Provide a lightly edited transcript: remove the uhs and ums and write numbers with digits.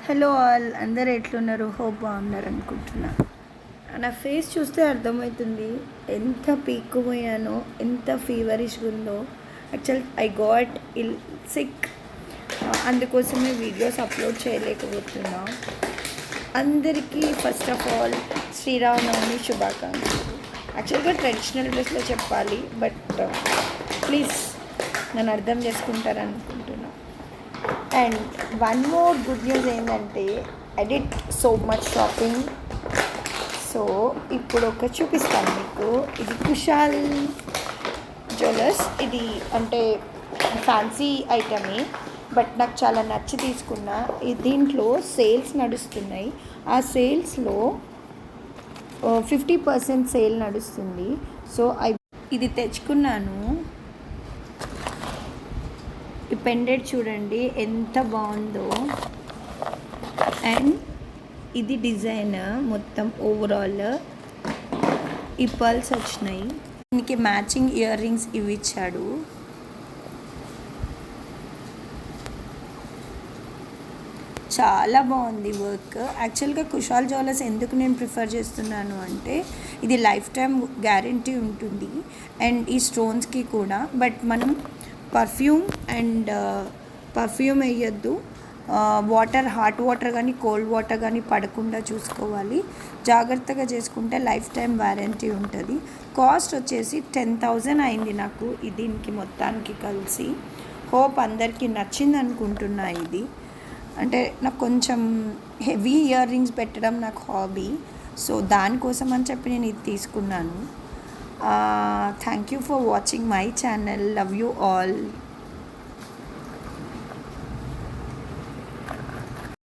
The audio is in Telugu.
హలో ఆల్, అందరు ఎట్లున్నారు? హోప్ బాగున్నారు అనుకుంటున్నా. నా ఫేస్ చూస్తే అర్థమవుతుంది ఎంత పీక్కుపోయానో, ఎంత ఫీవరిష్గా ఉందో. యాక్చువల్ ఐ గాట్ సిక్, అందుకోసమే వీడియోస్ అప్లోడ్ చేయలేకపోతున్నా. అందరికీ ఫస్ట్ ఆఫ్ ఆల్ శ్రీరామనవమి శుభాకాంక్షలు. యాక్చువల్గా ట్రెడిషనల్ డ్రెస్లో చెప్పాలి, బట్ ప్లీజ్ నన్ను అర్థం చేసుకుంటారనుకుంటున్నా. And one more good news ఏంటంటే I did so much shopping. So ఇప్పుడు ఒక చూపిస్తాను మీకు. ఇది కుషాల్ జ్యువెలర్స్. ఇది అంటే ఫ్యాన్సీ ఐటమే, బట్ నాకు చాలా నచ్చి తీసుకున్నా. దీంట్లో సేల్స్ నడుస్తున్నాయి. ఆ సేల్స్లో 50% సేల్ నడుస్తుంది. సో ఇది తెచ్చుకున్నాను. ఈ పెండెంట్ చూడండి ఎంత బాగుందో. అండ్ ఇది డిజైన్ మొత్తం ఓవరాల్. ఈ పర్ల్స్ వచ్చినాయి. దీనికి మ్యాచింగ్ ఇయర్ రింగ్స్ ఇవి ఇచ్చాడు. చాలా బాగుంది వర్క్. యాక్చువల్గా కుషాల్ జ్యువెలర్స్ ఎందుకు నేను ప్రిఫర్ చేస్తున్నాను అంటే ఇది లైఫ్ టైం గ్యారంటీ ఉంటుంది. అండ్ ఈ స్టోన్స్కి కూడా. బట్ మనం పర్ఫ్యూమ్ వేయద్దు. వాటర్, హాట్ వాటర్ కానీ కోల్డ్ వాటర్ కానీ పడకుండా చూసుకోవాలి. జాగ్రత్తగా చేసుకుంటే లైఫ్ టైం వారంటీ ఉంటుంది. కాస్ట్ వచ్చేసి 10,000 అయింది నాకు దీనికి మొత్తానికి కలిసి. హోప్ అందరికీ నచ్చింది అనుకుంటున్నా. ఇది అంటే నాకు కొంచెం హెవీ ఇయర్ రింగ్స్ పెట్టడం నాకు హాబీ. సో దానికోసం అని చెప్పి నేను ఇది తీసుకున్నాను. Thank you for watching my channel. Love you all.